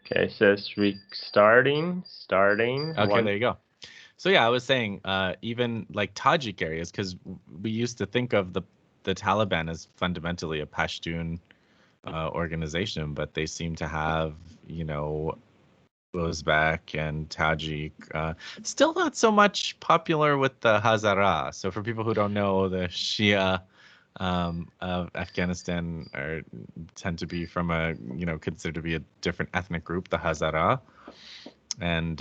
Okay, it says starting. Okay, there you go. So yeah, I was saying even like Tajik areas, because we used to think of the Taliban as fundamentally a Pashtun organization, but they seem to have, Uzbek and Tajik. Still not so much popular with the Hazara. So for people who don't know, the Shia of Afghanistan tend to be from considered to be a different ethnic group, the Hazara. And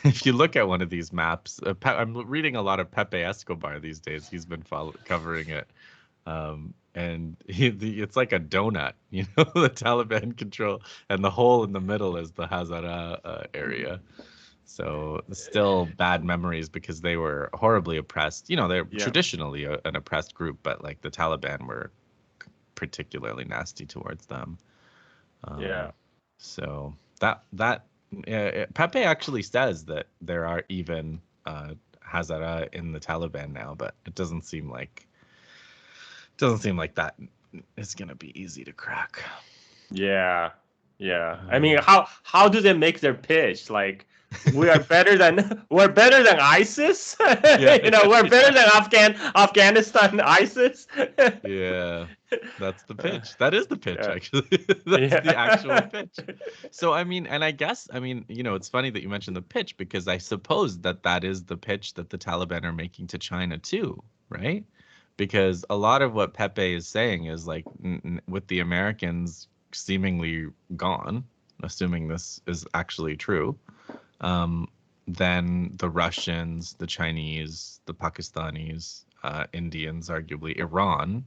if you look at one of these maps, I'm reading a lot of Pepe Escobar these days. He's been covering it. And it's like a donut, the Taliban control, and the hole in the middle is the Hazara area. So still bad memories because they were horribly oppressed. They're traditionally an oppressed group, but like the Taliban were particularly nasty towards them. So Pepe actually says that there are even Hazara in the Taliban now, but it doesn't seem like that is going to be easy to crack. Yeah. I mean, how do they make their pitch? Like, we're better than ISIS. We're better than Afghanistan ISIS. Yeah, that's the pitch. That is the pitch, actually. That's the actual pitch. So, I mean, and I guess, it's funny that you mentioned the pitch, because I suppose that is the pitch that the Taliban are making to China too, right? Because a lot of what Pepe is saying is like, with the Americans seemingly gone, assuming this is actually true, then the Russians, the Chinese, the Pakistanis, Indians, arguably Iran,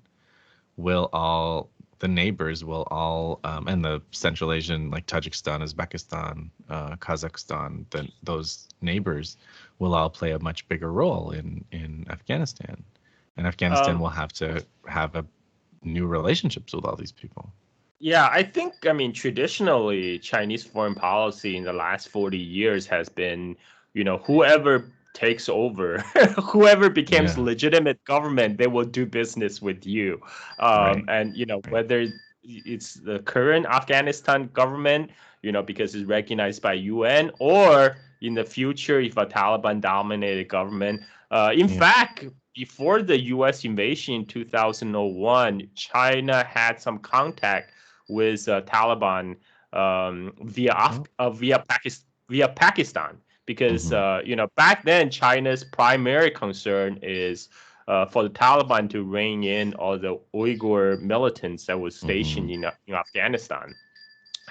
the neighbors will all, and the Central Asian, like Tajikistan, Uzbekistan, Kazakhstan, those neighbors will all play a much bigger role in Afghanistan. And Afghanistan will have to have new relationships with all these people. Yeah, I think, traditionally, Chinese foreign policy in the last 40 years has been, whoever takes over, whoever becomes legitimate government, they will do business with you. And, whether it's the current Afghanistan government, because it's recognized by UN, or in the future, if a Taliban-dominated government. In fact, before the U.S. invasion in 2001, China had some contact with Taliban via Pakistan, because back then China's primary concern is for the Taliban to rein in all the Uyghur militants that was stationed in Afghanistan.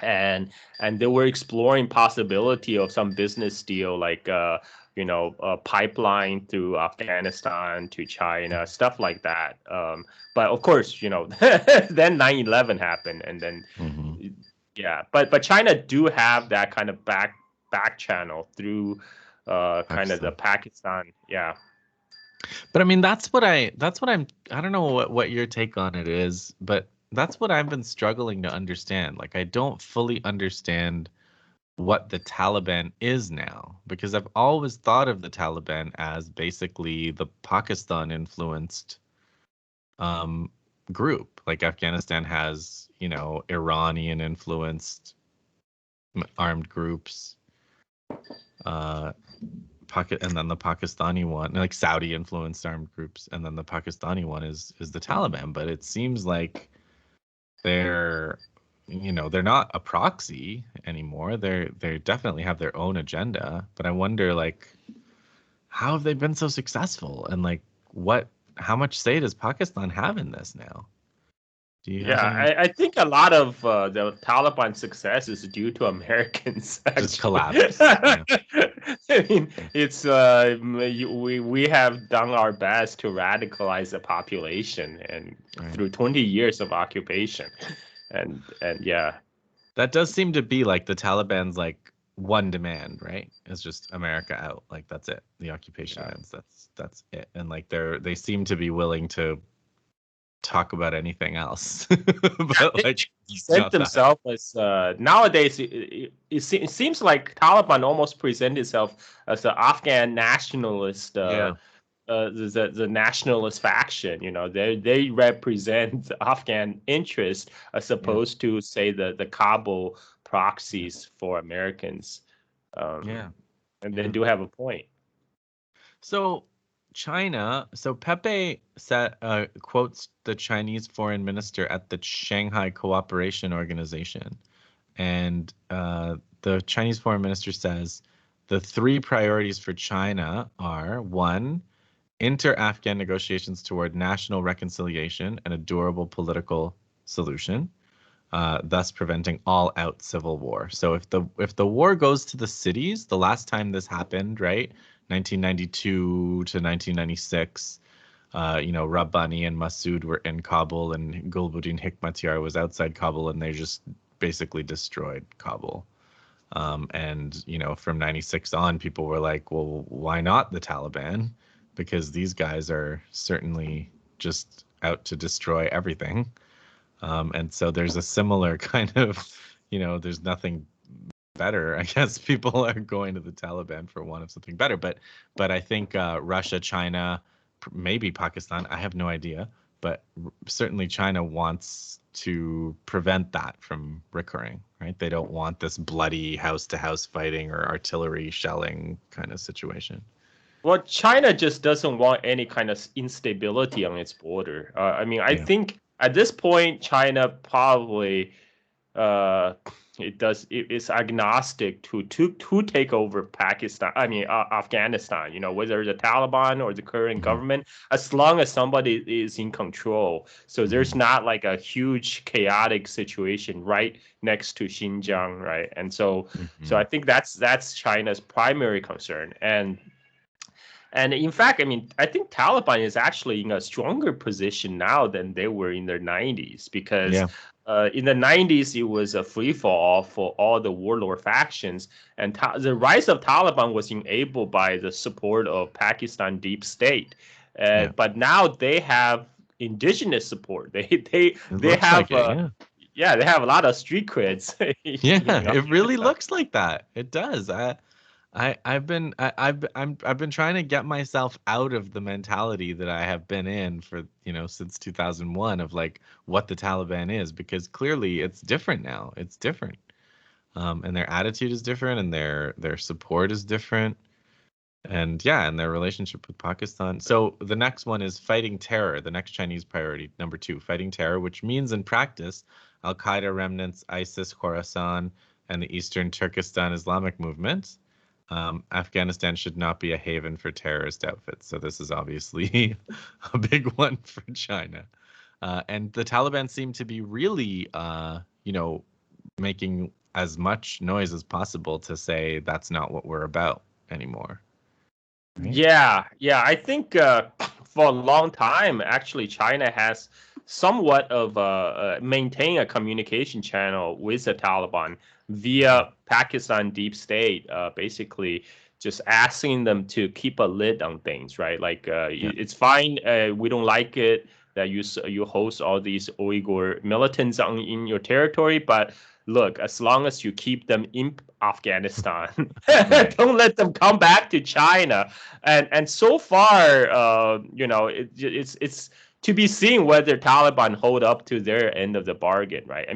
And they were exploring possibility of some business deal, like a pipeline through Afghanistan to China, stuff like that. But of course, then 9/11 happened, and then but China do have that kind of back channel through kind of the Pakistan. But I mean, that's what I don't know what your take on it is, but that's what I've been struggling to understand. Like, I don't fully understand what the Taliban is now, because I've always thought of the Taliban as basically the Pakistan-influenced group. Like, Afghanistan has, Iranian-influenced armed groups, and then the Pakistani one, like Saudi-influenced armed groups, and then the Pakistani one is the Taliban. But it seems like they're not a proxy anymore. They definitely have their own agenda. But I wonder, like, how have they been so successful, and like how much say does Pakistan have in this now? I think a lot of the Taliban success is due to Americans. Just collapse. I mean, it's we have done our best to radicalize the population, and through 20 years of occupation, and that does seem to be like the Taliban's like one demand, right? It's just America out. Like, that's it. The occupation ends. That's it. And like they seem to be willing to talk about anything else. But like, present themselves as nowadays it seems like Taliban almost present itself as an Afghan nationalist the nationalist faction. They represent Afghan interests as opposed to, say, the Kabul proxies for Americans. Yeah. And they do have a point. So Pepe quotes the Chinese foreign minister at the Shanghai Cooperation Organization. And the Chinese foreign minister says the three priorities for China are: one, inter-Afghan negotiations toward national reconciliation and a durable political solution, thus preventing all-out civil war. So if the war goes to the cities, the last time this happened, right, 1992 to 1996, Rabbani and Massoud were in Kabul, and Gulbuddin Hikmatyar was outside Kabul, and they just basically destroyed Kabul. And from 96 on, people were like, well, why not the Taliban? Because these guys are certainly just out to destroy everything. And so there's a similar kind of, there's nothing better. I guess people are going to the Taliban for want of something better. But I think Russia, China, maybe Pakistan, I have no idea. But certainly China wants to prevent that from recurring, right? They don't want this bloody house-to-house fighting or artillery shelling kind of situation. Well, China just doesn't want any kind of instability on its border. I think at this point, China probably it's agnostic to take over Pakistan. Afghanistan. Whether the Taliban or the current government, as long as somebody is in control. So there's not like a huge chaotic situation right next to Xinjiang, right? And so I think that's China's primary concern. And in fact, I think Taliban is actually in a stronger position now than they were in the 90s, because in the 90s, it was a free fall for all the warlord factions. And the rise of Taliban was enabled by the support of Pakistan deep state. But now they have indigenous support. They have they have a lot of street creds. It really looks like that. It does. I've been trying to get myself out of the mentality that I have been in for since 2001 of like what the Taliban is, because clearly it's different now. It's different, and their attitude is different, and their support is different, and their relationship with Pakistan. So the next one is fighting terror. The next Chinese priority, number 2, fighting terror, which means in practice Al Qaeda remnants, ISIS, Khorasan, and the Eastern Turkestan Islamic movement. Afghanistan should not be a haven for terrorist outfits. So this is obviously a big one for China. And the Taliban seem to be really, making as much noise as possible to say that's not what we're about anymore. Right? Yeah. I think for a long time, actually, China has somewhat of maintain a communication channel with the Taliban via Pakistan deep state, basically just asking them to keep a lid on things, right? Like it's fine, we don't like it that you host all these Uyghur militants in your territory, but look, as long as you keep them in Afghanistan, don't let them come back to China. And so far, it's to be seen whether Taliban hold up to their end of the bargain, right?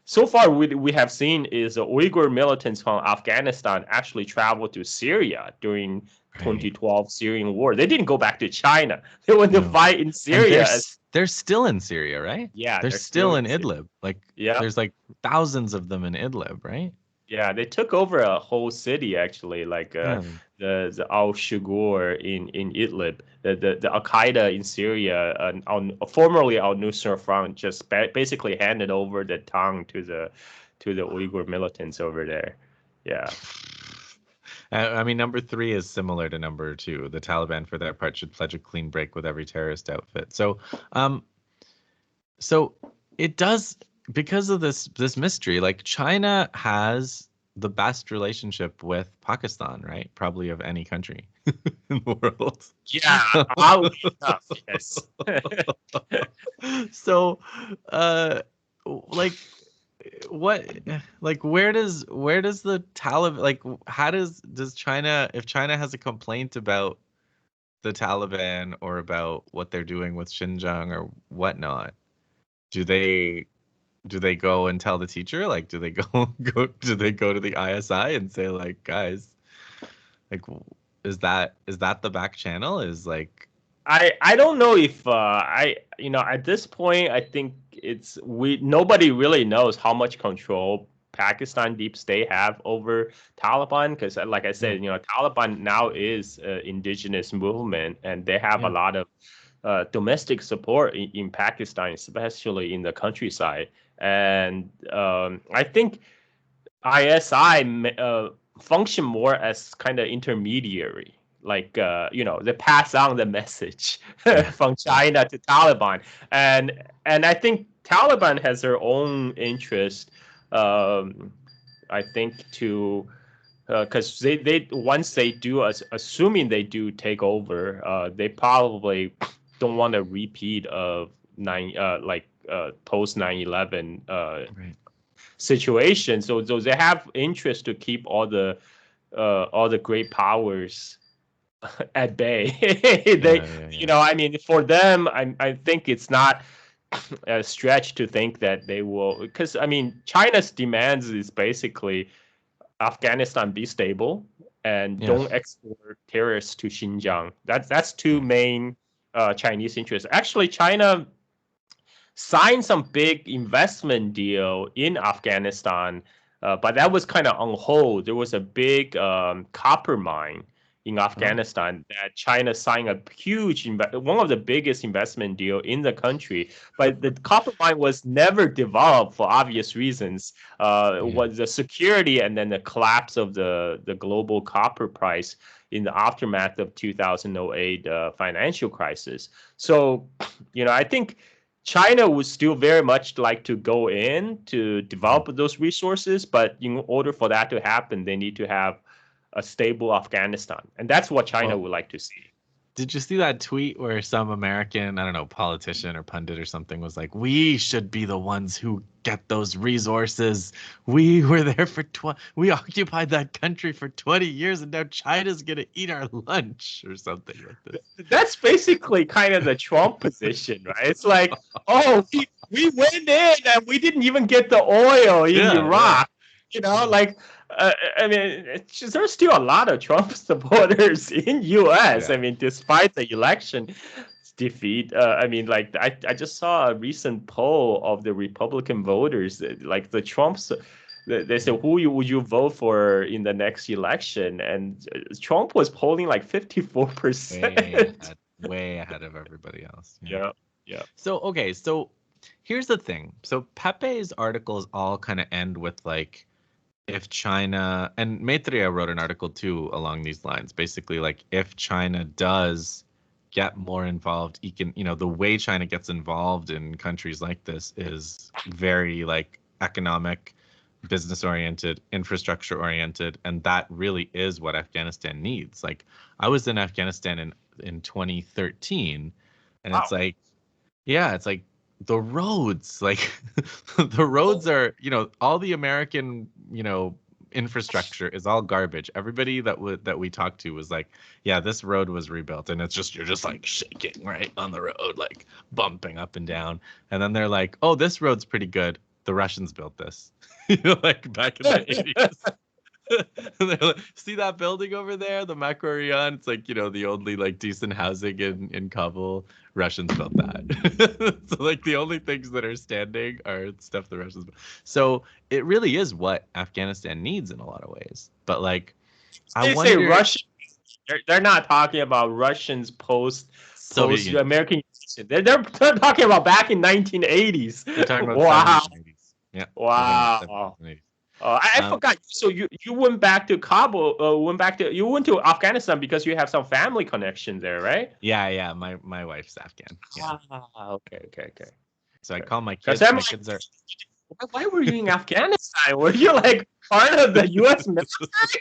So far we have seen is the Uyghur militants from Afghanistan actually traveled to Syria during 2012 Syrian war. They didn't go back to China. They went to fight in Syria. They're still in Syria, right? Yeah, they're still in Idlib. There's like thousands of them in Idlib, right? Yeah, they took over a whole city actually, like the Al Shugur in Idlib, the Al Qaeda in Syria, formerly Al Nusra Front, just basically handed over the town to the Uyghur militants over there. Yeah. Number 3 is similar to number 2. The Taliban, for their part, should pledge a clean break with every terrorist outfit. So, so it does, because of this mystery. Like, China has the best relationship with Pakistan, right? Probably of any country in the world. Yeah, yes. So, where does the Taliban, how does China, if China has a complaint about the Taliban or about what they're doing with Xinjiang or whatnot, do they do they go and tell the teacher? Like, do they do they go to the ISI and say like, guys, like, is that the back channel? Is like, I don't know if at this point I think nobody really knows how much control Pakistan deep state have over Taliban, because like I said, Taliban now is an indigenous movement, and they have a lot of domestic support in Pakistan, especially in the countryside. And I think ISI function more as kind of intermediary, like they pass on the message from China to Taliban, and I think Taliban has their own interest. I think to because they once they do, assuming they do take over, they probably don't want a repeat of post 9/11 right. situation. So they have interest to keep all the great powers at bay. I mean, for them, I think it's not a stretch to think that they will, because I mean, China's demands is basically Afghanistan be stable and don't export terrorists to Xinjiang. That's two main Chinese interests. Actually, China signed some big investment deal in Afghanistan, but that was kind of on hold. There was a big copper mine in Afghanistan that China signed a huge, one of the biggest investment deal in the country. But the copper mine was never developed for obvious reasons. Was the security and then the collapse of the global copper price in the aftermath of 2008 financial crisis. So, I think China would still very much like to go in to develop those resources, but in order for that to happen, they need to have a stable Afghanistan, and that's what China would like to see. Did you see that tweet where some American, I don't know, politician or pundit or something was like, we should be the ones who get those resources. We were there we occupied that country for 20 years and now China's going to eat our lunch or something like this. That's basically kind of the Trump position, right? It's like, we went in and we didn't even get the oil in Iraq. I mean, there's still a lot of Trump supporters in U.S. I mean, despite the election defeat, I mean, like I just saw a recent poll of the Republican voters, like the Trumps. They said, would you vote for in the next election? And Trump was polling like 54%. Way ahead of everybody else. Yeah. So here's the thing. So Pepe's articles all kind of end with like, if China, and Maitreya wrote an article too along these lines, basically like if China does get more involved, the way China gets involved in countries like this is very like economic, business oriented, infrastructure oriented, and that really is what Afghanistan needs. Like I was in Afghanistan in 2013, and It's like, it's like the roads, like the roads are, all the American, infrastructure is all garbage. Everybody that we talked to was like, yeah, this road was rebuilt, and you're just like shaking right on the road, like bumping up and down. And then they're like, oh, this road's pretty good. The Russians built this, like back in the 80s. Like, see that building over there, the Makroyan? It's like, the only like decent housing in Kabul. Russians built that. So like the only things that are standing are stuff the Russians built. So it really is what Afghanistan needs in a lot of ways. But like, I wonder, say Russian. They're not talking about Russians post American. They're talking about back in 1980s. They're talking about 70s, 80s. Yeah. Wow. I forgot. So you went back to Kabul. You went to Afghanistan because you have some family connection there, right? Yeah. My wife's Afghan. Yeah. Okay. So I call my kids. My kids are. Why were you in Afghanistan? Were you like part of the U.S. military?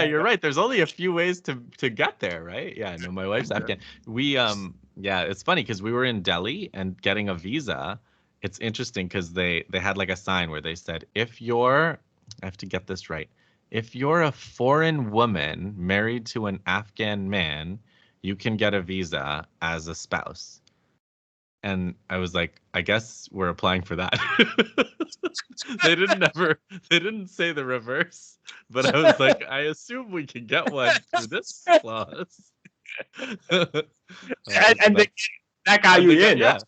You're right. There's only a few ways to get there, right? Yeah, no, my wife's Afghan. We it's funny because we were in Delhi and getting a visa. It's interesting because they had like a sign where they said, I have to get this right, if you're a foreign woman married to an Afghan man, you can get a visa as a spouse. And I was like, I guess we're applying for that. They didn't say the reverse, but I was like, I assume we can get one through this clause. And But that got and you the guy, in, yeah, huh?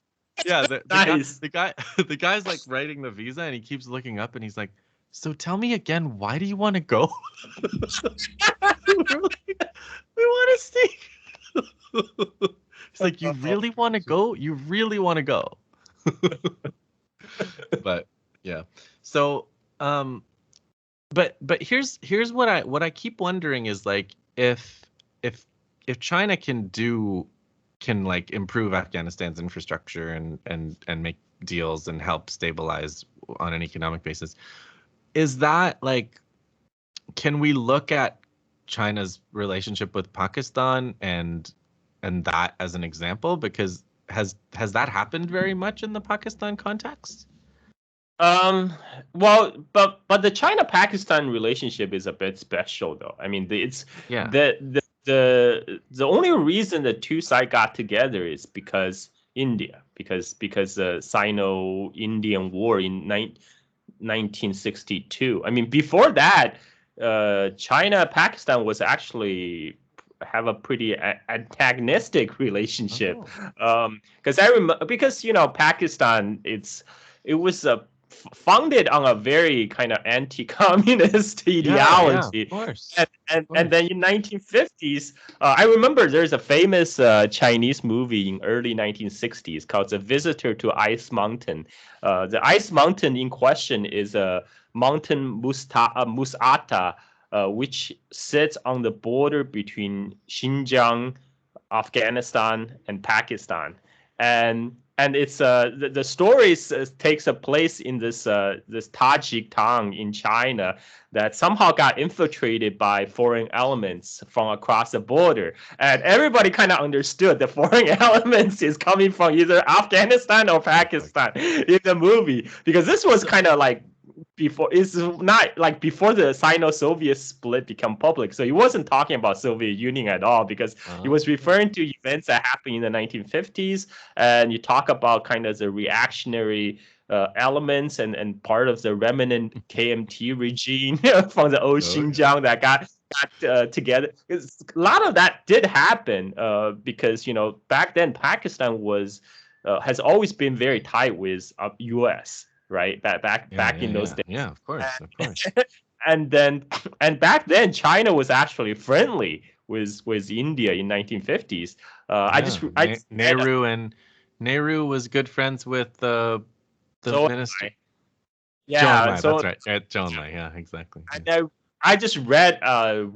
yeah. Nice. The guy, the guy's like writing the visa, and he keeps looking up, and he's like, "So tell me again, why do you want to go?" We're like, we want to stay. He's like, "You really want to go? You really want to go?" But yeah, so but here's what I keep wondering is like if China can like improve Afghanistan's infrastructure and make deals and help stabilize on an economic basis, is that like, can we look at China's relationship with Pakistan and that as an example? Because has that happened very much in the Pakistan context? Well, but the China-Pakistan relationship is a bit special, though. I mean, it's Yeah. the only reason the two sides got together is because India, because the Sino-Indian War in 1962. I mean, before that, China-Pakistan was actually have a pretty antagonistic relationship. Oh. Because I remember, because Pakistan, it was a founded on a very kind of anti-communist Yeah, of ideology. course. And then in 1950s, I remember there's a famous Chinese movie in early 1960s called The Visitor to Ice Mountain. The Ice Mountain in question is a mountain Musata, which sits on the border between Xinjiang, Afghanistan, and Pakistan. And it's the story takes a place in this Tajik town in China that somehow got infiltrated by foreign elements from across the border, and everybody kind of understood the foreign elements is coming from either Afghanistan or Pakistan in the movie, because this was kind of like before, it's not like before the Sino-Soviet split become public. So he wasn't talking about Soviet Union at all, because he was referring to events that happened in the 1950s. And you talk about kind of the reactionary elements and part of the remnant KMT regime from the old Xinjiang that got together. A lot of that did happen because back then Pakistan was has always been very tight with US, right? Back in those days. Yeah, of course. And back then China was actually friendly with India in 1950s. Nehru was good friends with the minister. Yeah, Enlai, that's right. Zhou Enlai, yeah, exactly. I just read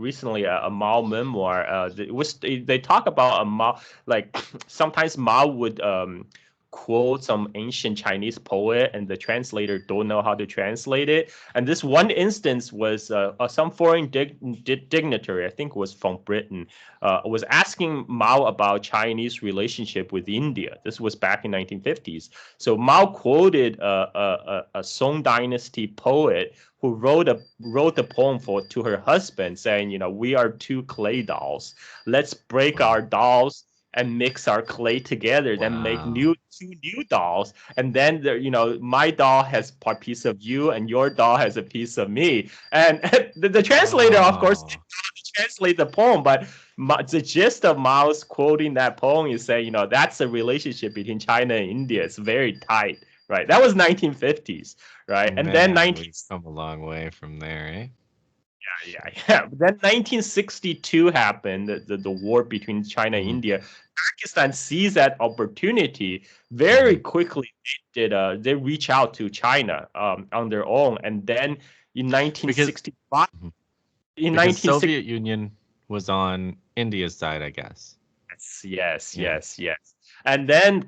recently a Mao memoir. They talk about a Mao, like sometimes Mao would quote some ancient Chinese poet, and the translator don't know how to translate it. And this one instance was some foreign dignitary, I think it was from Britain, was asking Mao about Chinese relationship with India. This was back in 1950s. So Mao quoted a Song Dynasty poet who wrote the poem to her husband, saying, we are two clay dolls. Let's break our dolls and mix our clay together, then make two new dolls. And then my doll has a piece of you, and your doll has a piece of me. And the translator, of course, didn't translate the poem, but the gist of Mao's quoting that poem is saying, that's a relationship between China and India. It's very tight. Right, that was 1950s, right? And then we've come a long way from there, eh? Yeah. But then 1962 happened, the war between China and India. Pakistan seized that opportunity very quickly. They reach out to China on their own, and then in 1965, because Soviet Union was on India's side, I guess. Yes. And then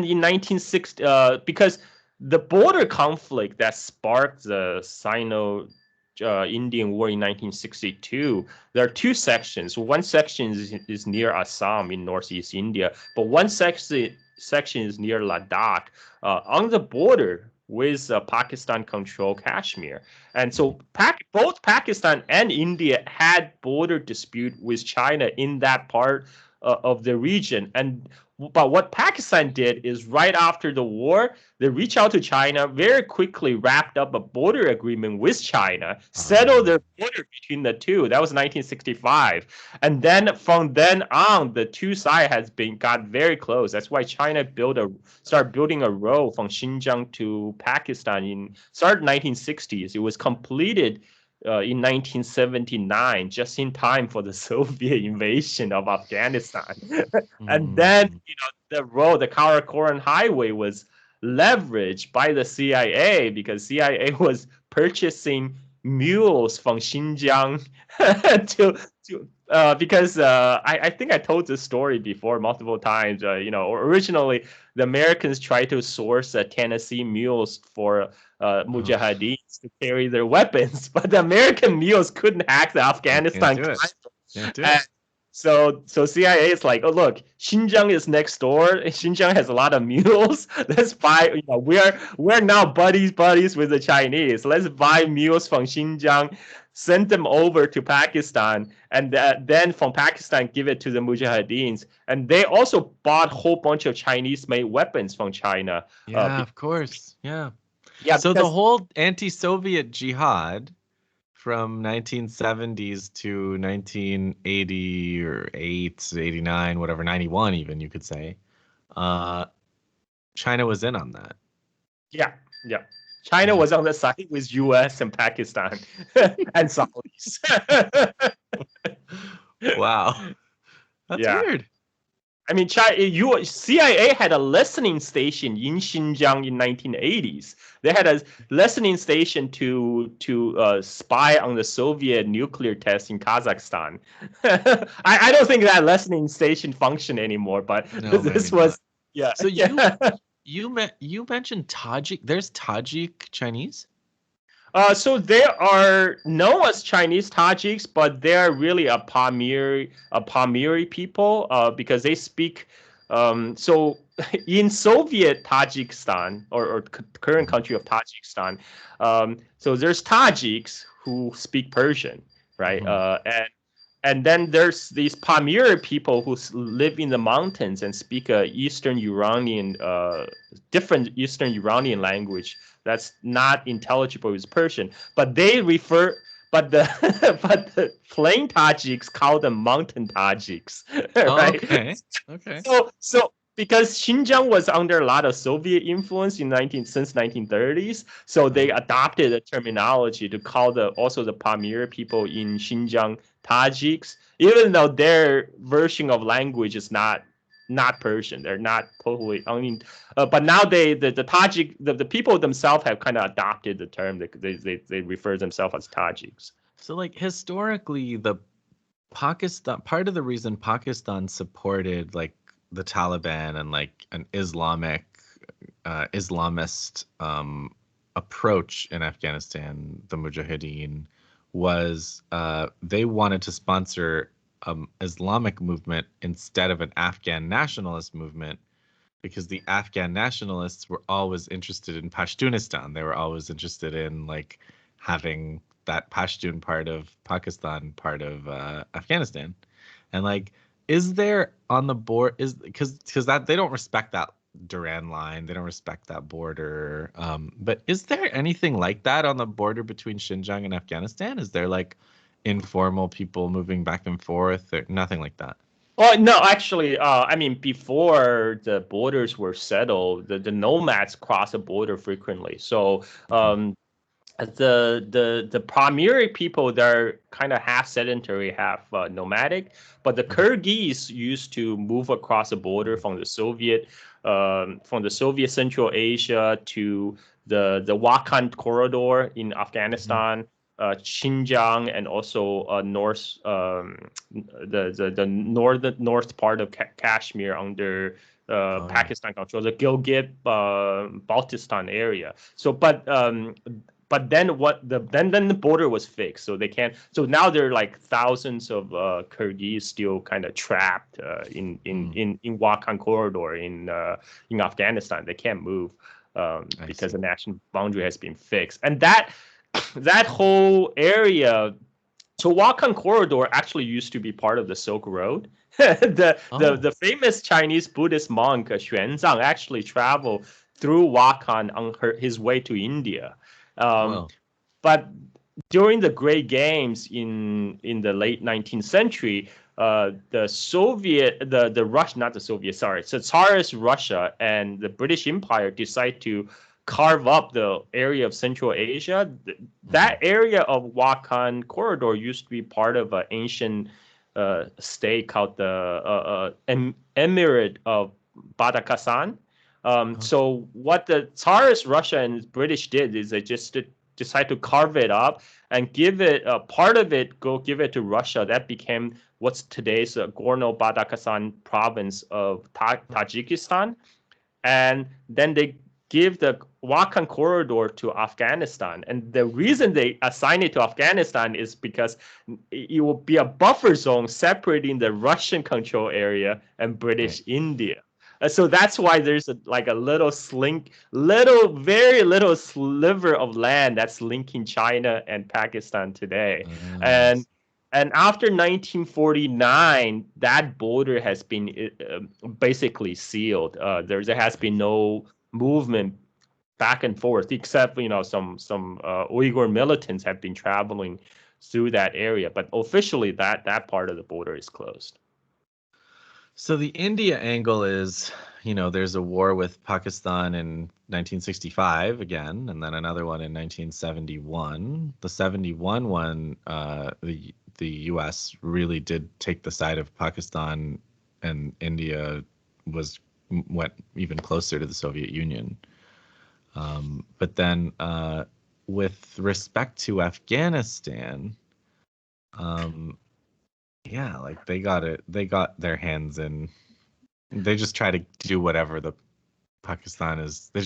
in 1960, because the border conflict that sparked the Sino-Indian War in 1962, there are two sections. One section is near Assam in northeast India, but one section is near Ladakh, on the border with Pakistan-controlled Kashmir. And so both Pakistan and India had border dispute with China in that part of the region. And But what Pakistan did is right after the war, they reached out to China, very quickly wrapped up a border agreement with China, settled their border between the two. That was 1965. And then from then on, the two sides got very close. That's why China started building a road from Xinjiang to Pakistan started 1960s. It was completed in 1979, just in time for the Soviet invasion of Afghanistan. And then, the Karakoram Highway was leveraged by the CIA because CIA was purchasing mules from Xinjiang because I think I told this story before multiple times. Originally the Americans tried to source Tennessee mules for Mujahideens to carry their weapons, but the American mules couldn't hack the Afghanistan. Can't do it. So CIA is like, oh look, Xinjiang is next door. Xinjiang has a lot of mules. Let's buy. We're now buddies with the Chinese. Let's buy mules from Xinjiang, send them over to Pakistan, and then from Pakistan give it to the Mujahideens. And they also bought a whole bunch of Chinese-made weapons from China. Yeah, of course. Yeah. Yeah. So the whole anti-Soviet jihad from 1970s to 1980 or 89, whatever, 91 even, you could say, China was in on that. Yeah. China was on the side with US and Pakistan and Saudis. Wow. That's weird. I mean, CIA had a listening station in Xinjiang in 1980s. They had a listening station to spy on the Soviet nuclear tests in Kazakhstan. I don't think that listening station functioned anymore, but this was not. So you mentioned Tajik. There's Tajik Chinese. So they are known as Chinese Tajiks, but they are really a Pamiri people because they speak. So in Soviet Tajikistan or current country of Tajikistan, so there's Tajiks who speak Persian, right? And then there's these Pamir people who live in the mountains and speak different Eastern Iranian language that's not intelligible with Persian. But the plain Tajiks call them mountain Tajiks, right? Okay. So because Xinjiang was under a lot of Soviet influence since 1930s, so they adopted a terminology to call also the Pamir people in Xinjiang Tajiks, even though their version of language is not Persian. They're not totally. I mean, but now the Tajik, the people themselves have kind of adopted the term. They refer themselves as Tajiks. So, like, historically, the Pakistan, part of the reason Pakistan supported like the Taliban and like an Islamist approach in Afghanistan, the Mujahideen, was they wanted to sponsor Islamic movement instead of an Afghan nationalist movement, because the Afghan nationalists were always interested in Pashtunistan. They were always interested in like having that Pashtun part of Pakistan, part of Afghanistan. And like, is there on the board, because that they don't respect that Duran line, they don't respect that border. But is there anything like that on the border between Xinjiang and Afghanistan? Is there like informal people moving back and forth, or nothing like that? Well, no, actually, I mean, before the borders were settled, the nomads cross the border frequently. So the primary people that are kind of half sedentary, half nomadic, but the Kyrgyz used to move across the border from the Soviet Central Asia to the Wakhan corridor in Afghanistan. Xinjiang, and also the north part of Kashmir under Pakistan control, the Gilgit Baltistan area. So, but then then the border was fixed, so they can't. So now there are like thousands of Kyrgyz still kind of trapped in Wakhan corridor in Afghanistan. They can't move because the national boundary has been fixed, and that whole area So Wakhan Corridor actually used to be part of the Silk Road. The famous Chinese Buddhist monk Xuanzang actually traveled through Wakhan on his way to India. But during the Great Games in the late 19th century, the Tsarist Russia and the British Empire decide to carve up the area of Central Asia. That area of Wakhan Corridor used to be part of an ancient state called the Emirate of Badakhshan. So what the Tsarist Russia and British did is they just decide to carve it up and give it part of it, give it to Russia. That became what's today's Gorno-Badakhshan province of Tajikistan. And then they give the Wakhan corridor to Afghanistan. And the reason they assign it to Afghanistan is because it will be a buffer zone separating the Russian control area and British India. So that's why there's like a very little sliver of land that's linking China and Pakistan today. And after 1949, that border has been basically sealed. There has been no movement back and forth, except some Uyghur militants have been traveling through that area. But officially, that part of the border is closed. So the India angle is, there's a war with Pakistan in 1965 again, and then another one in 1971. The 71 one, the U.S. really did take the side of Pakistan, and India went even closer to the Soviet Union. But then, with respect to Afghanistan, like they got their hands in. They just try to do whatever they just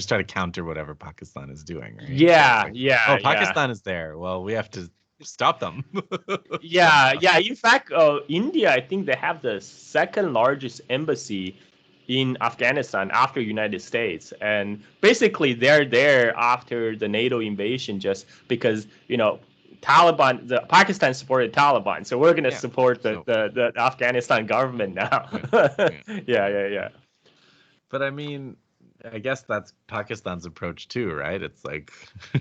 try to counter whatever Pakistan is doing, right? Yeah, so Pakistan is there. Well, we have to stop them. Yeah. In fact, India, I think they have the second largest embassy in Afghanistan after United States. And basically they're there after the NATO invasion just because, Pakistan supported Taliban. So we're going to support the Afghanistan government now. Yeah. But I mean, I guess that's Pakistan's approach too, right? It's like,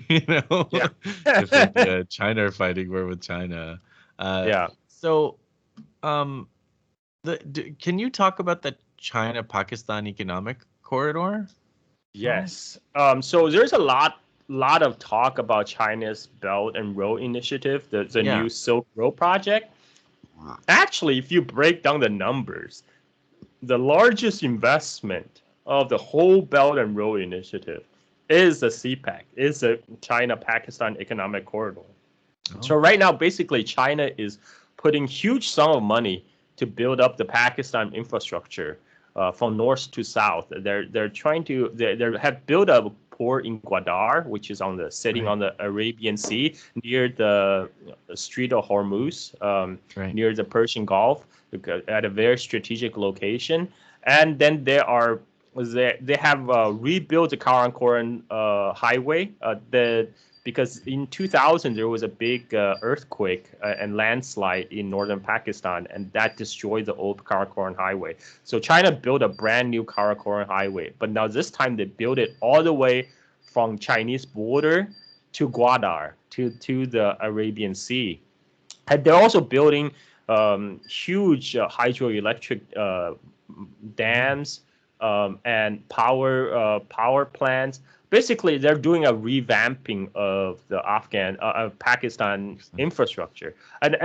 if India, China are fighting, we're with China. So, can you talk about the China-Pakistan economic corridor? Yes. So there's a lot of talk about China's Belt and Road Initiative, the new Silk Road project. Actually, if you break down the numbers, the largest investment of the whole Belt and Road Initiative is the CPEC, is the China-Pakistan Economic Corridor. So right now, basically, China is putting huge sum of money to build up the Pakistan infrastructure from north to south. They're trying to they have built a port in Gwadar, which is sitting on the Arabian Sea near the Strait of Hormuz, near the Persian Gulf, at a very strategic location. And then they have rebuilt the Karakoram highway. Because in 2000 there was a big earthquake and landslide in northern Pakistan, and that destroyed the old Karakoram highway. So China built a brand new Karakoram highway, but now this time they built it all the way from Chinese border to Gwadar, to the Arabian Sea. And they're also building huge hydroelectric dams and power plants. Basically, they're doing a revamping of the Pakistan infrastructure, and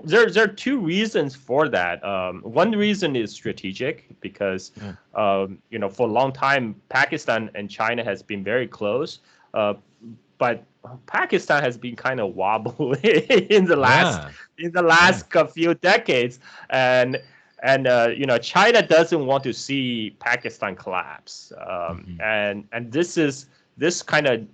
there are two reasons for that. One reason is strategic because for a long time Pakistan and China has been very close, but Pakistan has been kind of wobbly in the last few decades, and China doesn't want to see Pakistan collapse, and this kind of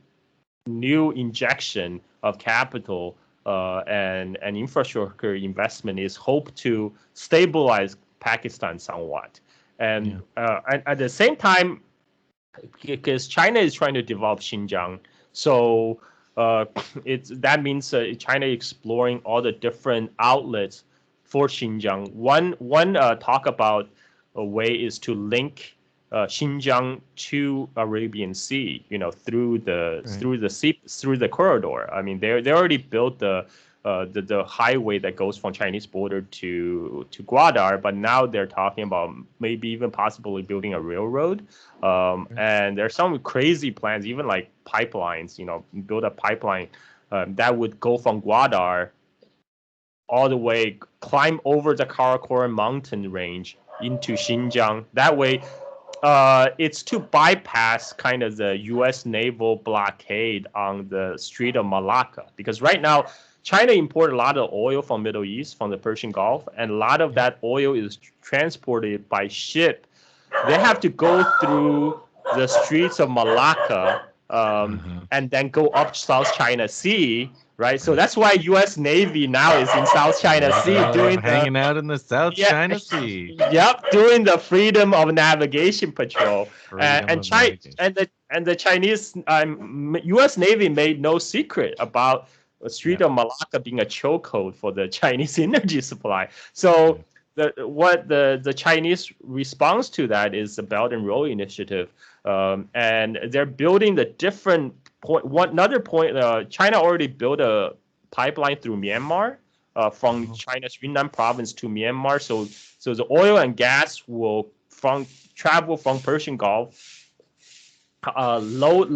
new injection of capital and infrastructure investment is hoped to stabilize Pakistan somewhat, and at the same time, because China is trying to develop Xinjiang, so Pakistan is trying to develop Pakistan. So Pakistan is trying to develop Pakistan. So that means China exploring all the different outlets for Xinjiang. One talk about a way is to link Xinjiang to Arabian Sea, through the Right. through the corridor. I mean, they already built the highway that goes from Chinese border to Gwadar, but now they're talking about maybe even possibly building a railroad. And there's some crazy plans, even like pipelines. Build a pipeline that would go from Gwadar all the way, climb over the Karakoram mountain range into Xinjiang. That way, it's to bypass kind of the U.S. naval blockade on the Strait of Malacca, because right now China imports a lot of oil from Middle East, from the Persian Gulf, and a lot of that oil is transported by ship. They have to go through the streets of Malacca and then go up South China Sea, right? So that's why U.S. Navy now is in South China Sea doing hanging out in the South China Sea. Yep, doing the freedom of navigation patrol. And the Chinese U.S. Navy made no secret about the Strait of Malacca being a chokehold for the Chinese energy supply. So the Chinese response to that is the Belt and Road Initiative, and they're building the different point. Another point, China already built a pipeline through Myanmar, from China's Yunnan province to Myanmar. So the oil and gas will travel from Persian Gulf, offload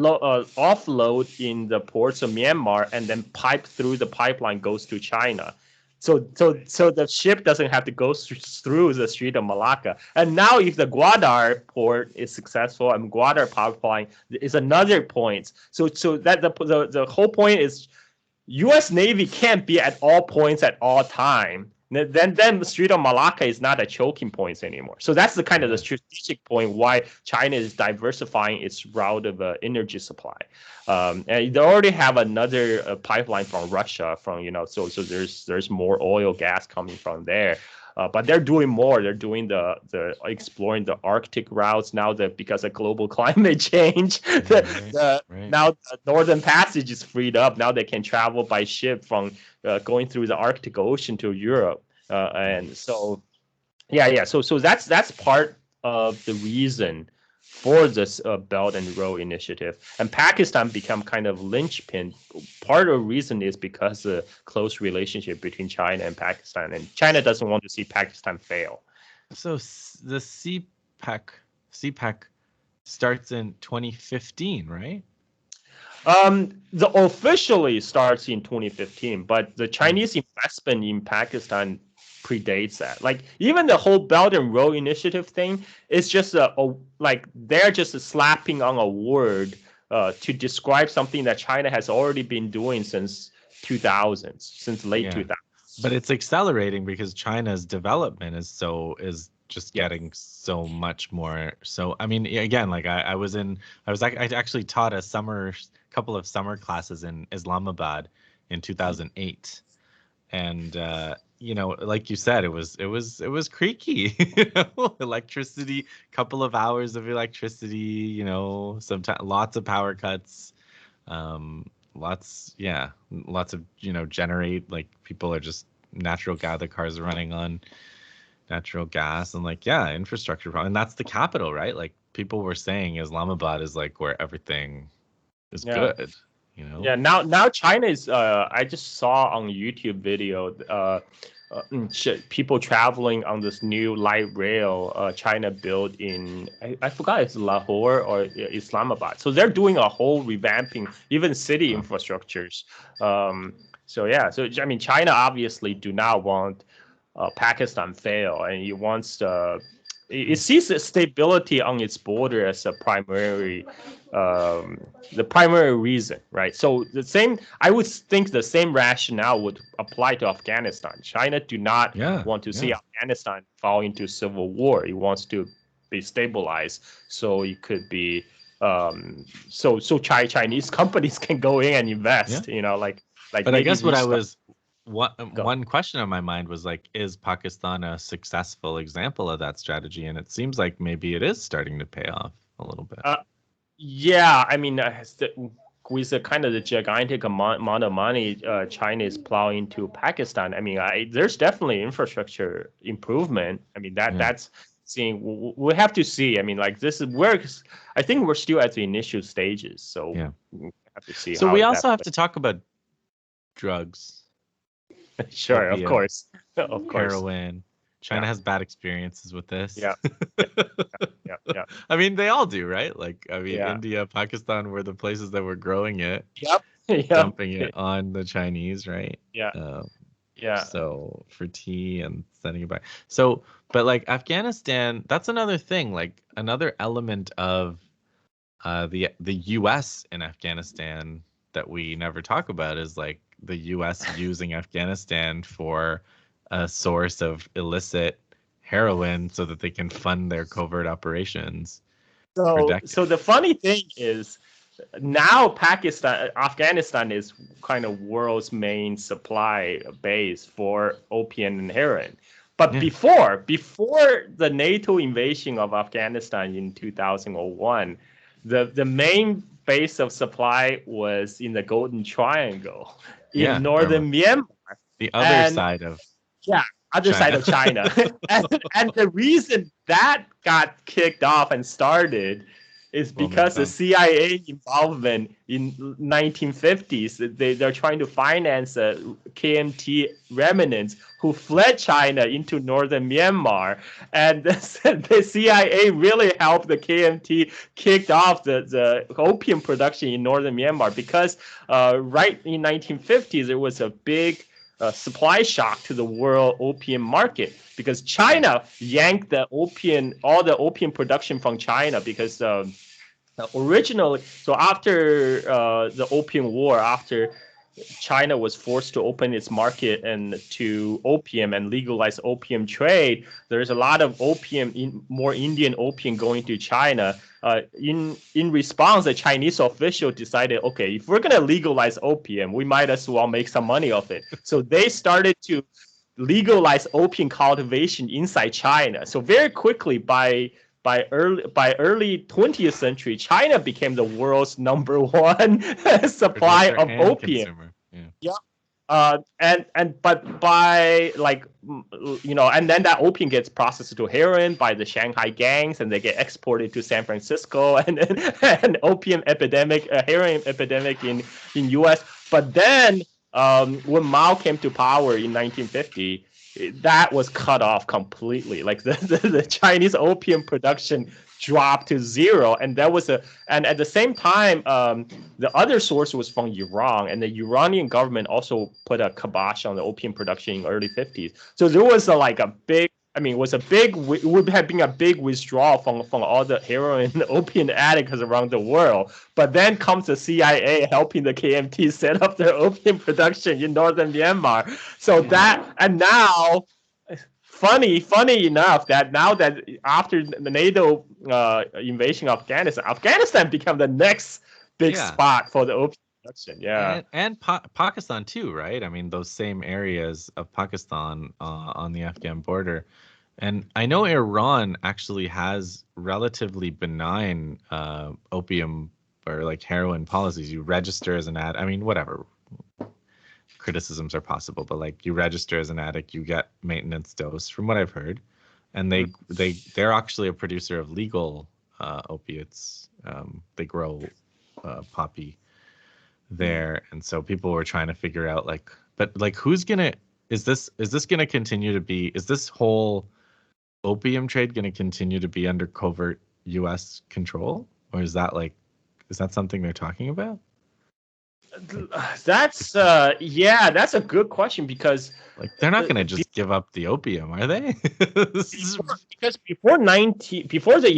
in the ports of Myanmar, and then pipe through the pipeline goes to China. So the ship doesn't have to go through the Strait of Malacca. And now if the Gwadar port is successful and Gwadar pipeline is another point. So that the whole point is U.S. Navy can't be at all points at all time. Then the Strait of Malacca is not a choking point anymore. So that's the kind of the strategic point why China is diversifying its route of energy supply. And they already have another pipeline from Russia, so there's more oil gas coming from there. But they're doing more. They're doing the exploring the Arctic routes now, that because of global climate change, now the Northern Passage is freed up. Now they can travel by ship from going through the Arctic Ocean to Europe, and so so that's part of the reason for this Belt and Road Initiative. And Pakistan become kind of linchpin. Part of the reason is because the close relationship between China and Pakistan, and China doesn't want to see Pakistan fail. So the CPEC starts in 2015, right? The officially starts in 2015, but the Chinese investment in Pakistan predates that. Like, even the whole Belt and Road Initiative thing is just like they're just slapping on a word to describe something that China has already been doing since 2000s, since late 2000s. But it's accelerating because China's development is just getting so much more. So I mean, again, like I actually taught a couple of summer classes in Islamabad in 2008, and like you said, it was creaky. Electricity, couple of hours of electricity, sometimes lots of power cuts, lots of generate, like, people are just natural gas. The cars are running on natural gas, and infrastructure problem. And that's the capital, right? Like, people were saying Islamabad is like where everything is good. Yeah, now China is I just saw on YouTube video people traveling on this new light rail China built in, I forgot, it's Lahore or Islamabad. So they're doing a whole revamping, even city infrastructures. So I mean, China obviously do not want Pakistan fail, and it wants it sees the stability on its border as a primary, the primary reason, right? So I would think the same rationale would apply to Afghanistan. China do not want to see Afghanistan fall into civil war. It wants to be stabilized, so it could be, so Chinese companies can go in and invest, like. But I guess one question on my mind was, like, is Pakistan a successful example of that strategy? And it seems like maybe it is starting to pay off a little bit. Yeah, I mean, with the kind of the gigantic amount of money China is plowing into Pakistan, I mean, there's definitely infrastructure improvement. I mean, that's seeing. We have to see. I mean, like this is where I think we're still at the initial stages. So we have to see. So we also have to talk about drugs. Sure, opium, of course, of course. Heroin. China has bad experiences with this. Yeah. I mean, they all do, right? Like, I mean, India, Pakistan were the places that were growing it. Dumping it on the Chinese, right? So for tea and sending it back. So, but like Afghanistan, that's another thing. Like another element of the U.S. in Afghanistan that we never talk about is like the U.S. using Afghanistan for a source of illicit heroin so that they can fund their covert operations. So the funny thing is now Afghanistan is kind of world's main supply base for opium and heroin. But before the NATO invasion of Afghanistan in 2001, the main base of supply was in the Golden Triangle in northern Myanmar. The other side of side of China. and the reason that got kicked off and started is because the CIA involvement in 1950s. They're trying to finance KMT remnants who fled China into northern Myanmar. And the CIA really helped the KMT kicked off the opium production in northern Myanmar because right in 1950s, there was a big supply shock to the world opium market because China yanked all the opium production from China because originally, so after the Opium War, after China was forced to open its market and to opium and legalize opium trade, there's a lot of more Indian opium going to China. In response, the Chinese official decided, okay, if we're going to legalize opium, we might as well make some money off it. So they started to legalize opium cultivation inside China. So very quickly, by early 20th century, China became the world's #1 supply of opium. But by and then that opium gets processed to heroin by the Shanghai gangs, and they get exported to San Francisco, and opium epidemic, heroin epidemic in U.S. But then when Mao came to power in 1950. That was cut off completely. Like the Chinese opium production dropped to zero, and and at the same time, the other source was from Iran, and the Iranian government also put a kibosh on the opium production in early 50s. So there was it would have been a big withdrawal from all the heroin and opium addicts around the world. But then comes the CIA helping the KMT set up their opium production in northern Myanmar. So and now, funny enough, that now that after the NATO invasion of Afghanistan became the next big spot for the opium production. And Pakistan too, right? I mean, those same areas of Pakistan on the Afghan border. And I know Iran actually has relatively benign opium or like heroin policies. You register as an addict. I mean, whatever. Criticisms are possible, but like you register as an addict, you get maintenance dose from what I've heard. And they're actually a producer of legal opiates. They grow poppy there, and so people were trying to figure out is this gonna continue to be, is this whole opium trade gonna continue to be under covert US control, or is that something they're talking about? That's that's a good question, because they're not going to just give up the opium, are they? Because before the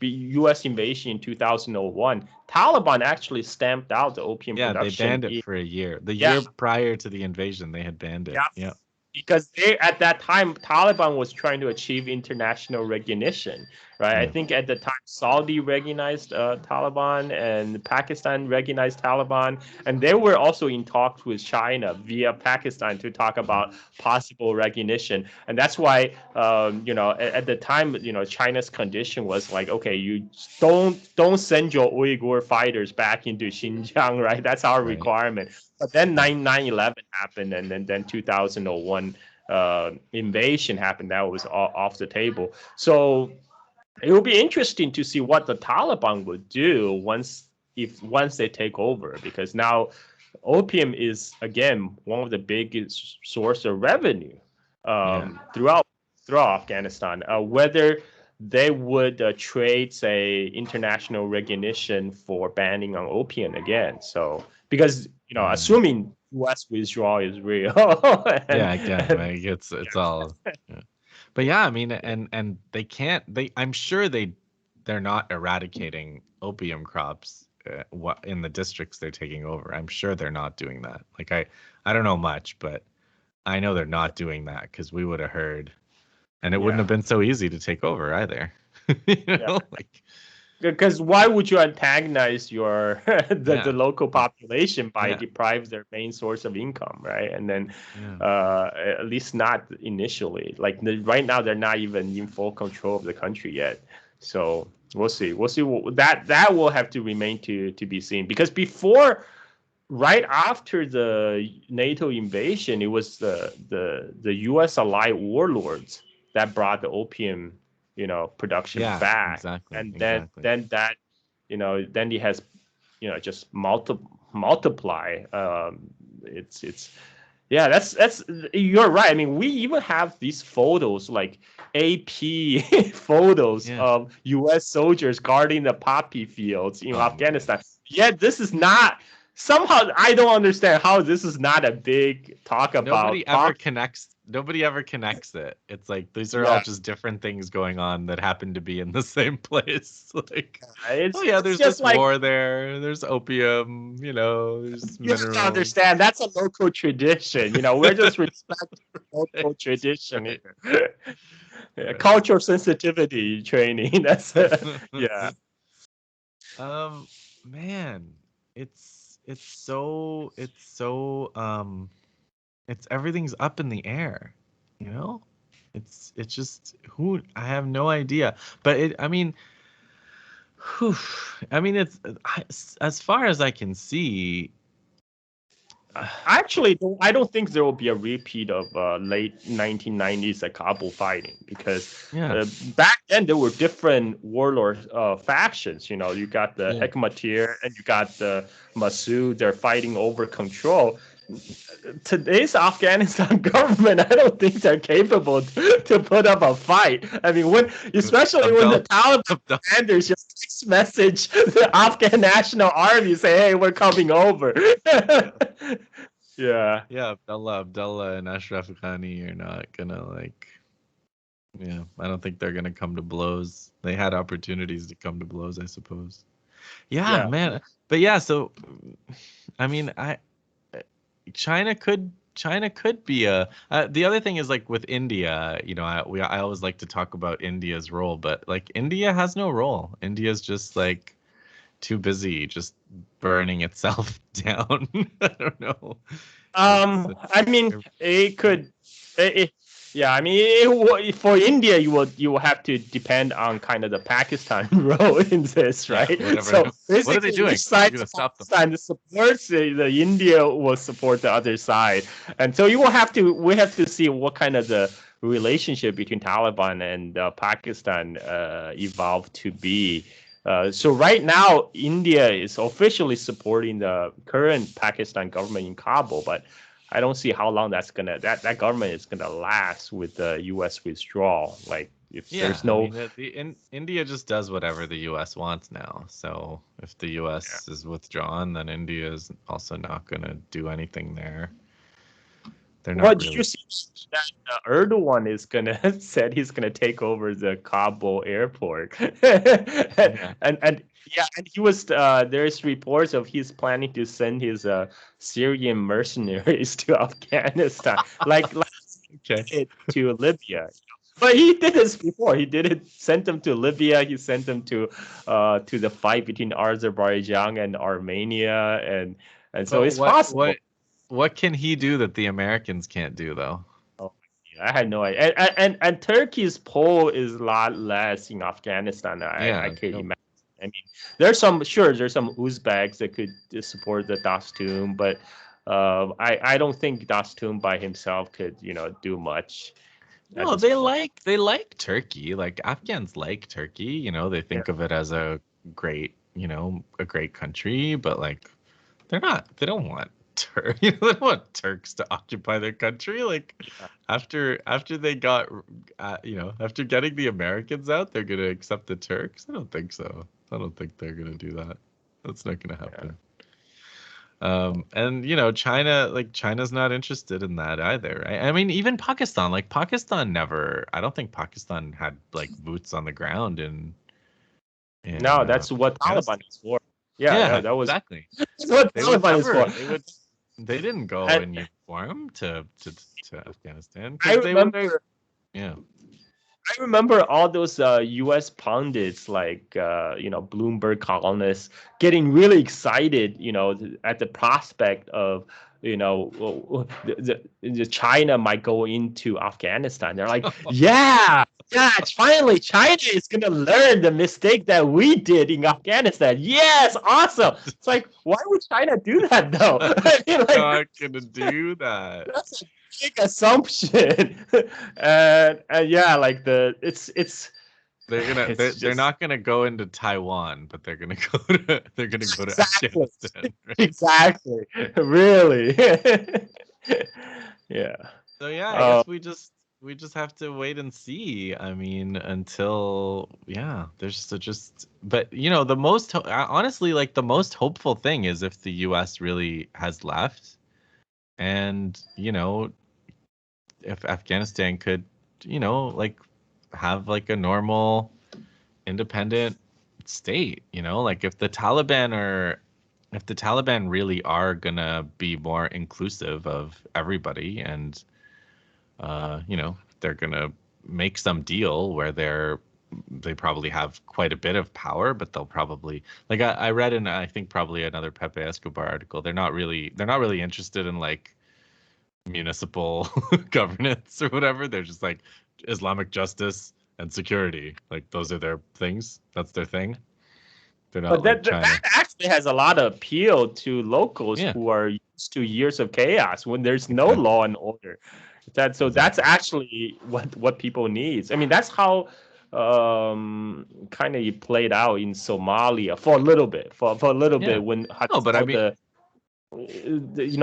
U.S. invasion in 2001, Taliban actually stamped out the opium production. Yeah, they banned it for a year. The year prior to the invasion, they had banned it. Yeah. because they at that time Taliban was trying to achieve international recognition, right? I think at the time Saudi recognized Taliban and Pakistan recognized Taliban, and they were also in talks with China via Pakistan to talk about possible recognition, and that's why at the time China's condition was like, okay, you don't send your Uyghur fighters back into Xinjiang, right? That's our requirement. But then 9/11 happened, and then 2001 invasion happened. That was off the table. So it will be interesting to see what the Taliban would do once they take over, because now opium is again one of the biggest source of revenue throughout Afghanistan. Whether they would trade, say, international recognition for banning on opium again. So because assuming US withdrawal is real. It's all. Yeah. But yeah, I mean, and they can't. I'm sure they're not eradicating opium crops in the districts they're taking over. I'm sure they're not doing that. Like I don't know much, but I know they're not doing that, because we would have heard, and it wouldn't have been so easy to take over either. Because why would you antagonize the local population by deprive their main source of income, right? And then at least not initially. Like right now, they're not even in full control of the country yet. So we'll see. That will have to remain to be seen, because right after the NATO invasion, it was the US allied warlords that brought the opium production back. And then that then it has just multiply. It's that's you're right. I mean, we even have these photos, like AP photos of US soldiers guarding the poppy fields in Afghanistan. Yet this is not, somehow I don't understand how this is not a big talk about. Nobody ever connects it. It's like these are all just different things going on that happen to be in the same place. Like, there's this war there. There's opium. There's minerals. You have to understand, that's a local tradition. We're just respecting local tradition here. Cultural sensitivity training. That's man, it's everything's up in the air, it's just I have no idea, but it's as far as I can see. Actually, I don't think there will be a repeat of late 1990s Kabul fighting, because back then there were different warlord factions. You got the Hekmatyar and you got the Massoud. They're fighting over control. Today's Afghanistan government, I don't think they're capable to put up a fight. I mean, especially when the Taliban commanders just text message the Afghan National Army, say, "Hey, we're coming over." Abdullah and Ashraf Ghani are not gonna I don't think they're gonna come to blows. They had opportunities to come to blows, I suppose. Man. But so I mean, China could be the other thing is, like, with India, I always like to talk about India's role, but like India has no role. India's just like too busy just burning itself down. I don't know. I mean, it could. I mean, for India, you will have to depend on kind of the Pakistan role in this, right? So what are they doing? Each side supports the India will support the other side, and so we have to see what kind of the relationship between Taliban and Pakistan evolved to be. So right now, India is officially supporting the current Pakistan government in Kabul, but I don't see how long that government is gonna last with the U.S. withdrawal. Like, if there's no, India just does whatever the U.S. wants now. So if the U.S. is withdrawn, then India is also not gonna do anything there. They're not. Well, did you see that Erdogan is said he's gonna take over the Kabul airport, and he was there's reports of he's planning to send his Syrian mercenaries to Afghanistan. like it to Libya. But he did this before. He did it. Sent them to Libya. He sent them to the fight between Azerbaijan and Armenia, and so it's possible. What can he do that the Americans can't do, though? Oh, I had no idea. And Turkey's pull is a lot less in Afghanistan. I can't imagine. I mean, there's some Uzbeks that could support the Dastum, but I don't think Dastum by himself could do much. No, they like Turkey. Like Afghans like Turkey. They think of it as a great country, but like they don't want they don't want Turks to occupy their country. Like after they got after getting the Americans out, they're gonna accept the Turks. I don't think so. I don't think they're gonna do that. That's not gonna happen. And China's not interested in that either, right? I mean, even Pakistan, I don't think Pakistan had like boots on the ground no, that's what Taliban is for. Yeah, that was exactly. That's what Taliban is for. They didn't go in uniform to Afghanistan. I remember all those U.S. pundits, like Bloomberg columnists, getting really excited, at the prospect of the China might go into Afghanistan. They're like, yeah, finally China is gonna learn the mistake that we did in Afghanistan. Yes, awesome. It's like, why would China do that though? I mean, like, not gonna do that. That's a big assumption. and yeah, like they're not gonna go into Taiwan, but they're gonna go to Afghanistan. Right? Exactly. Really. Yeah. So yeah, I guess we just have to wait and see. I mean, until but the most honestly, like the most hopeful thing is if the US really has left, and if Afghanistan could like have like a normal independent state, like if the Taliban really are gonna be more inclusive of everybody, and they're gonna make some deal where they probably have quite a bit of power, but they'll probably, like I read in, I think probably another Pepe Escobar article, they're not really interested in like municipal governance or whatever. They're just like Islamic justice and security, like those are their things. That's their thing. They're not. But that actually has a lot of appeal to locals who are used to years of chaos when there's no law and order. That's actually what people need. I mean, that's how kind of played out in Somalia for a little bit. Bit when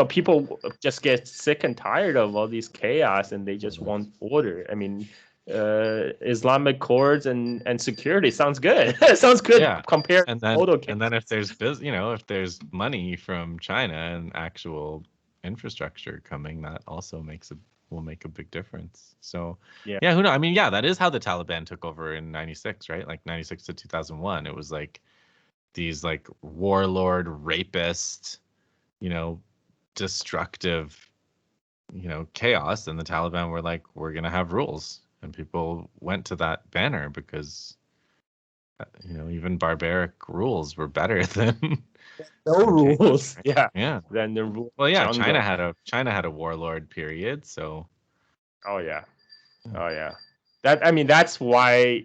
people just get sick and tired of all these chaos and they just want order. I mean, Islamic courts and security sounds good. It sounds good compared to photo cases. And then if there's if there's money from China and actual infrastructure coming, that also will make a big difference. So who knows? I mean, that is how the Taliban took over in 96, right? Like 96 to 2001. It was like these like warlord, rapist, destructive, chaos, and the Taliban were like, we're gonna have rules, and people went to that banner because even barbaric rules were better than no rules. Right? Yeah. Then the rules. Well, China had a warlord period, so. Oh yeah. That's why.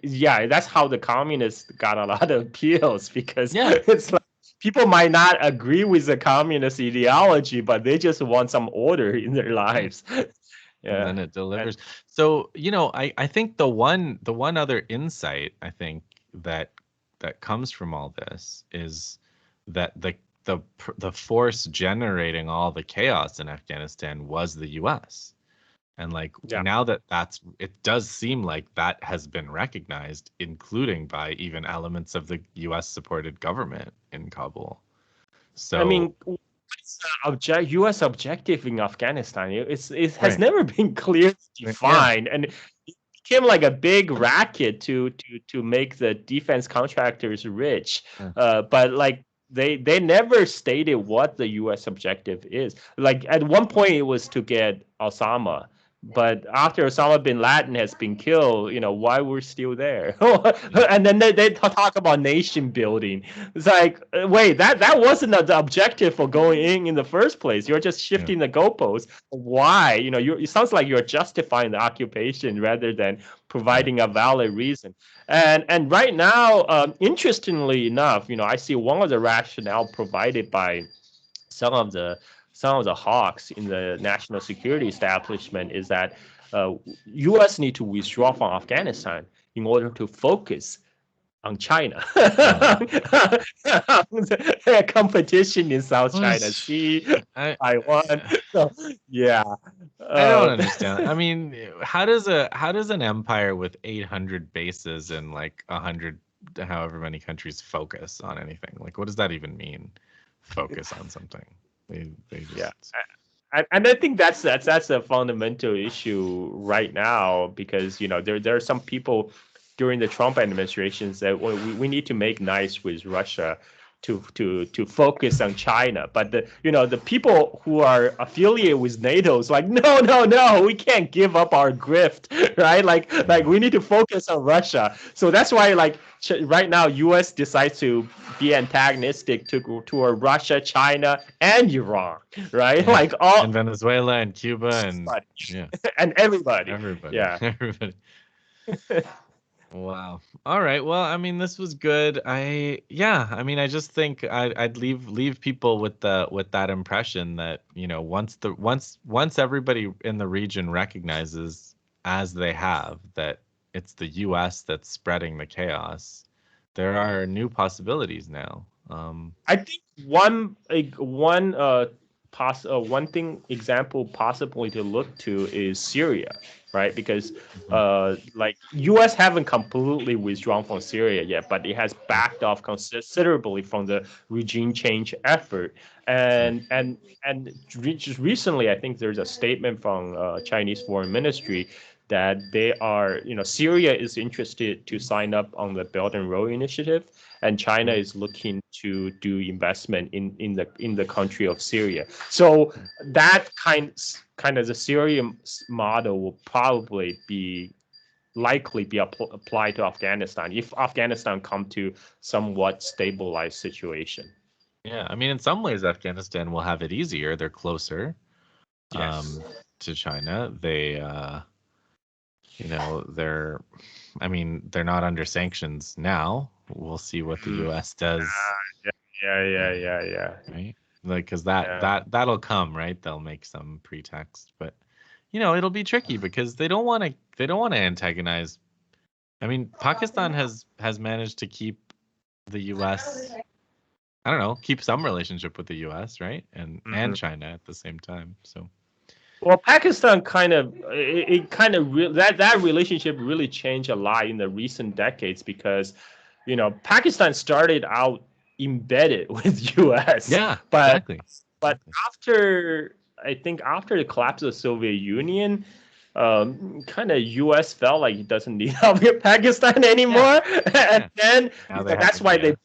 That's how the communists got a lot of appeals, because it's like people might not agree with the communist ideology, but they just want some order in their lives. And then it delivers. So I think the one other insight I think that comes from all this is that the force generating all the chaos in Afghanistan was the U.S. And now that it does seem like that has been recognized, including by even elements of the U.S. supported government in Kabul. So I mean, U.S. objective in Afghanistan, it has never been clearly defined, and it became like a big racket to make the defense contractors rich. But like they never stated what the U.S. objective is. Like at one point it was to get Osama, But after Osama bin Laden has been killed, why we're still there? And then they talk about nation building. It's like, wait, that wasn't the objective for going in the first place. You're just shifting the goalposts. Why? It sounds like you're justifying the occupation rather than providing a valid reason. And right now, interestingly enough, I see one of the rationale provided by some of the hawks in the national security establishment is that U.S. need to withdraw from Afghanistan in order to focus on China. Competition in South China Sea, Taiwan. So, yeah. I don't understand. I mean, how does an empire with 800 bases and like 100 however many countries focus on anything? Like, what does that even mean? Focus on something. They just... Yeah. And I think that's a fundamental issue right now, because there are some people during the Trump administration that we need to make nice with Russia to focus on China, but the people who are affiliated with NATO is like, no, we can't give up our grift, right? Like we need to focus on Russia. So that's why right now U.S. decides to be antagonistic toward Russia, China, and Iran, right? Yeah. Like all and Venezuela and Cuba and and everybody. Yeah. Everybody. Wow. All right. Well, I mean, this was good. I just think I'd leave people with that impression that, once everybody in the region recognizes, as they have, that it's the US that's spreading the chaos, there are new possibilities now. I think one example possibly to look to is Syria, right? Because U.S. haven't completely withdrawn from Syria yet, but it has backed off considerably from the regime change effort. And just recently, I think there's a statement from Chinese Foreign Ministry that they are, Syria is interested to sign up on the Belt and Road Initiative, and China is looking to do investment in the country of Syria. So that kind of the Syrian model will probably likely be applied to Afghanistan if Afghanistan come to somewhat stabilized situation. Yeah, I mean, in some ways, Afghanistan will have it easier. They're closer to China. They they're not under sanctions now. We'll see what the U.S. does. Yeah. Right, like, because that'll come, right? They'll make some pretext, but it'll be tricky because they don't want to antagonize. I mean, Pakistan has managed to keep the U.S. I don't know, keep some relationship with the U.S. right, and China at the same time. So. Well, Pakistan that relationship really changed a lot in the recent decades because, Pakistan started out embedded with U.S. Yeah, but exactly. after the collapse of the Soviet Union, kind of U.S. felt like it doesn't need Pakistan anymore, and then that's why they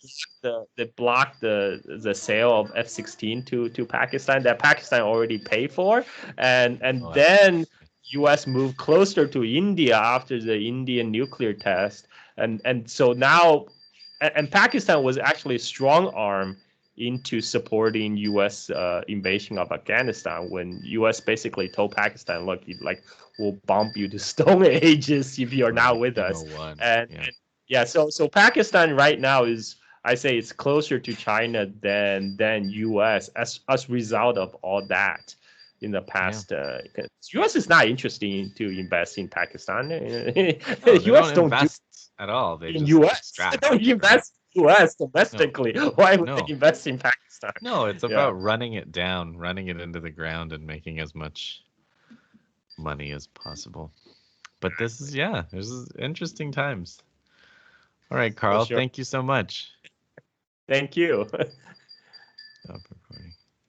blocked the sale of F-16 to Pakistan that Pakistan already paid for, and then U.S. moved closer to India after the Indian nuclear test, and so now, and Pakistan was actually a strong arm into supporting U.S. Invasion of Afghanistan when U.S. basically told Pakistan, look, we'll bump you to stone ages if you're not with us. So Pakistan right now is, I say, it's closer to China than U.S. as result of all that in the past. U.S. is not interested to invest in Pakistan. U.S. don't invest at all. They just U.S. They don't invest. U.S. domestically. Why would they invest in Pakistan? No, it's about running it down, running it into the ground, and making as much money as possible. But this is interesting times. All right, Carl, thank you so much. Thank you. Stop recording.